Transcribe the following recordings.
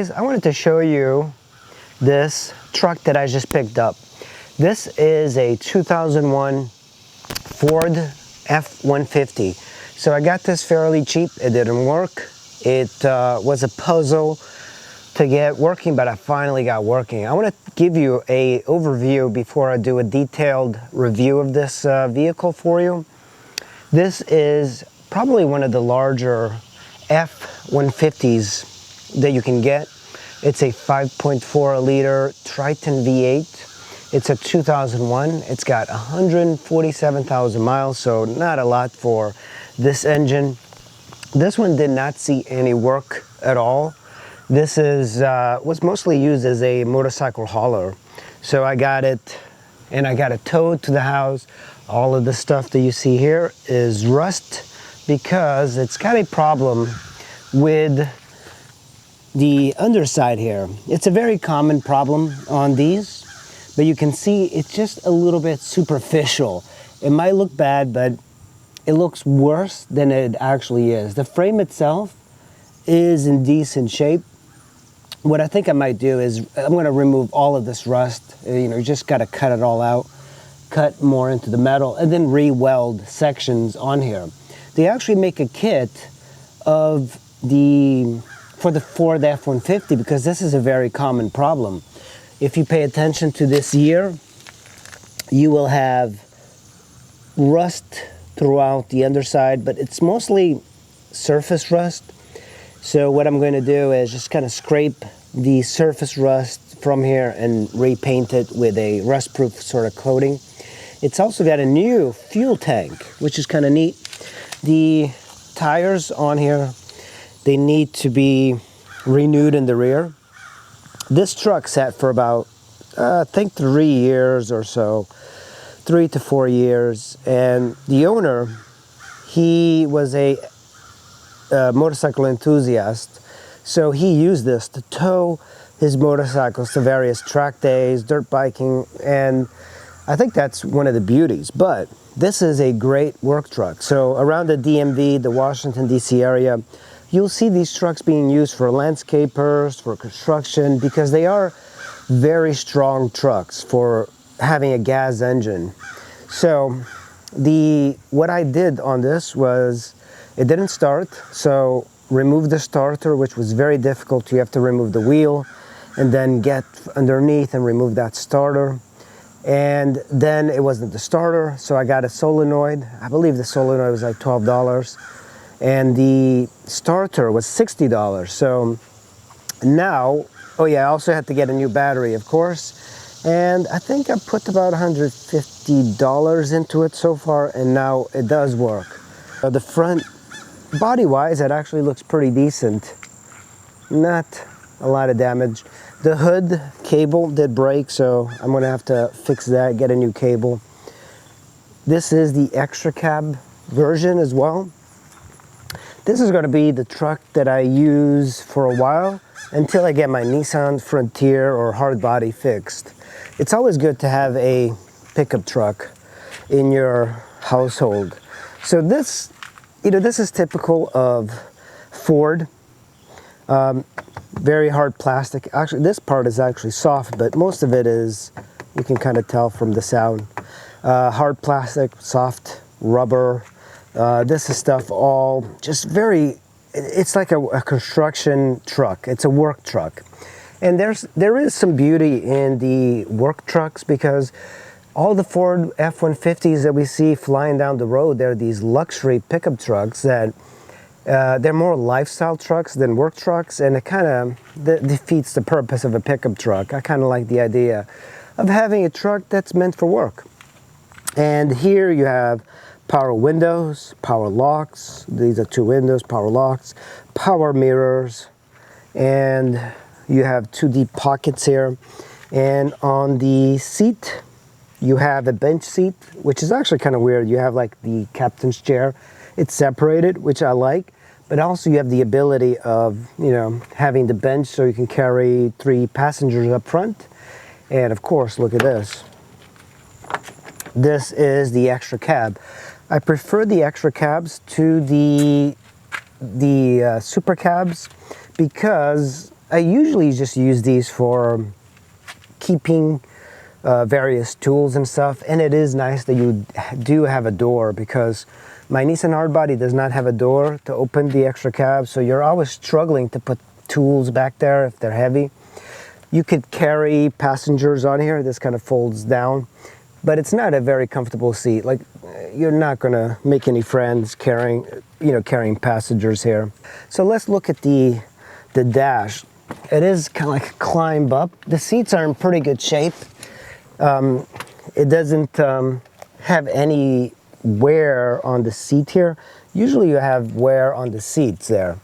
I wanted to show you this truck that I just picked up. This is a 2001 Ford F-150. So I got this fairly cheap. It didn't work. It was a puzzle to get working, but I finally got working. I want to give you an overview before I do a detailed review of this vehicle for you. This is probably one of the larger F-150s that you can get. It's a 5.4 liter Triton V8. It's a 2001. It's got 147,000 miles, so not a lot for this engine. This one did not see any work at all. This was mostly used as a motorcycle hauler. So I got it and I got it towed to the house. All of the stuff that you see here is rust because it's got a problem with the underside here. It's a very common problem on these, but you can see it's just a little bit superficial. It might look bad, but it looks worse than it actually is. The frame itself is in decent shape. What I think I might do is I'm going to remove all of this rust. You just got to cut it all out, cut more into the metal, and then re-weld sections on here. They actually make a kit of for the Ford F-150 because this is a very common problem. If you pay attention to this year, you will have rust throughout the underside, but it's mostly surface rust. So what I'm going to do is just kind of scrape the surface rust from here and repaint it with a rust-proof sort of coating. It's also got a new fuel tank, which is kind of neat. The tires on here, they need to be renewed in the rear. This truck sat for about, I think 3 years or so, 3 to 4 years. And the owner, he was a motorcycle enthusiast. So he used this to tow his motorcycles to various track days, dirt biking, and I think that's one of the beauties. But this is a great work truck. So around the DMV, the Washington DC area, you'll see these trucks being used for landscapers, for construction, because they are very strong trucks for having a gas engine. So what I did on this was, it didn't start, so remove the starter, which was very difficult. You have to remove the wheel and then get underneath and remove that starter. And then it wasn't the starter, so I got a solenoid. I believe the solenoid was like $12. And the starter was $60. So now, oh yeah, I also had to get a new battery, of course. And I think I put about $150 into it so far, and now it does work. The front, body-wise, it actually looks pretty decent. Not a lot of damage. The hood cable did break, so I'm gonna have to fix that, get a new cable. This is the extra cab version as well. This is going to be the truck that I use for a while until I get my Nissan Frontier or hard body fixed. It's always good to have a pickup truck in your household. So this is typical of Ford. Very hard plastic. Actually, this part is actually soft, but most of it is, you can kind of tell from the sound. Hard plastic, soft rubber. This is stuff all just it's like a construction truck. It's a work truck. And there is some beauty in the work trucks because all the Ford F-150s that we see flying down the road, they're these luxury pickup trucks that they're more lifestyle trucks than work trucks, and it kind of defeats the purpose of a pickup truck. I kind of like the idea of having a truck that's meant for work. And here you have power windows, power locks. These are 2 windows, power locks, power mirrors, and you have 2 deep pockets here. And on the seat, you have a bench seat, which is actually kind of weird. You have like the captain's chair. It's separated, which I like, but also you have the ability of, having the bench so you can carry 3 passengers up front. And of course, look at this. This is the extra cab. I prefer the extra cabs to the super cabs because I usually just use these for keeping various tools and stuff, and it is nice that you do have a door, because my Nissan Hardbody does not have a door to open the extra cab, so you're always struggling to put tools back there if they're heavy. You could carry passengers on here. This kind of folds down, but it's not a very comfortable seat. Like, you're not gonna make any friends carrying passengers here. So let's look at the dash. It is kind of like a climb up. The seats are in pretty good shape. It doesn't have any wear on the seat here. Usually you have wear on the seats there.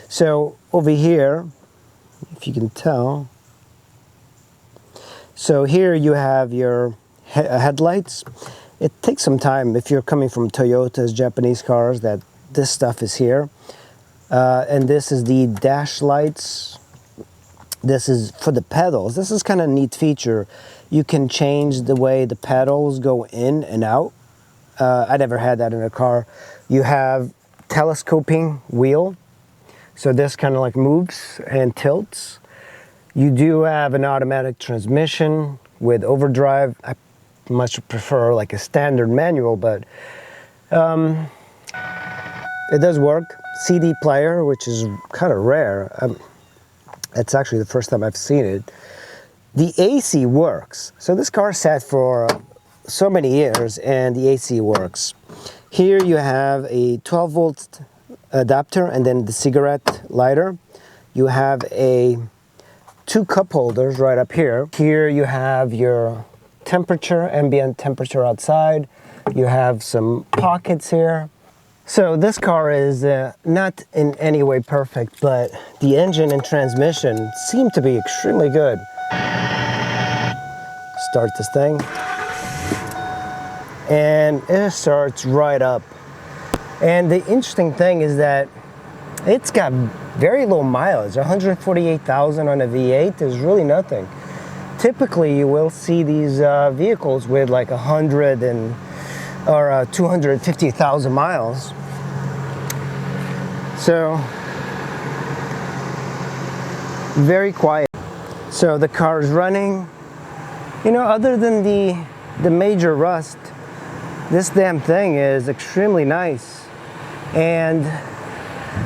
So over here, if you can tell, so here you have your headlights. It takes some time if you're coming from Toyota's, Japanese cars, that this stuff is here. And this is the dash lights. This is for the pedals. This is kind of a neat feature. You can change the way the pedals go in and out. I never had that in a car. You have telescoping wheel. So this kind of like moves and tilts. You do have an automatic transmission with overdrive. I much prefer like a standard manual, but it does work. CD player, which is kind of rare. It's actually the first time I've seen it. The AC works. So this car sat for so many years and the AC works. Here you have a 12-volt adapter and then the cigarette lighter. You have two cup holders right up here. Here you have your temperature, ambient temperature outside. You have some pockets here. So this car is not in any way perfect, but the engine and transmission seem to be extremely good. Start this thing. And it starts right up. And the interesting thing is that it's got very low mileage. 148,000 on a V8 is really nothing. Typically, you will see these vehicles with like 250,000 miles. So, very quiet. So the car is running. You know, other than the major rust, this damn thing is extremely nice. And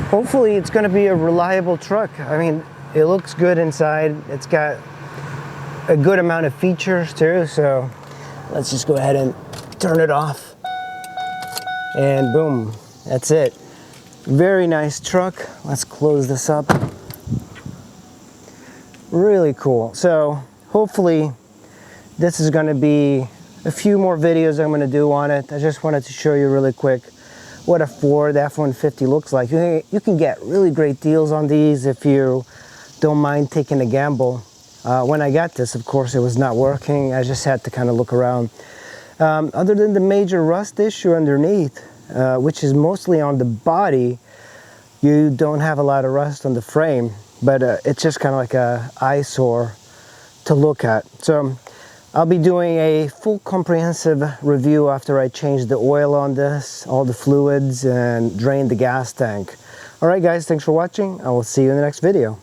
hopefully it's going to be a reliable truck. I mean, it looks good inside. It's got a good amount of features too. So let's just go ahead and turn it off. And boom, that's it. Very nice truck. Let's close this up. Really cool. So hopefully this is going to be a few more videos I'm going to do on it. I just wanted to show you really quick what a Ford F-150 looks like. You can get really great deals on these if you don't mind taking a gamble. When I got this, of course, it was not working. I just had to kind of look around. Other than the major rust issue underneath, which is mostly on the body, you don't have a lot of rust on the frame, but it's just kind of like a eyesore to look at. So I'll be doing a full comprehensive review after I change the oil on this, all the fluids, and drain the gas tank. All right, guys, thanks for watching. I will see you in the next video.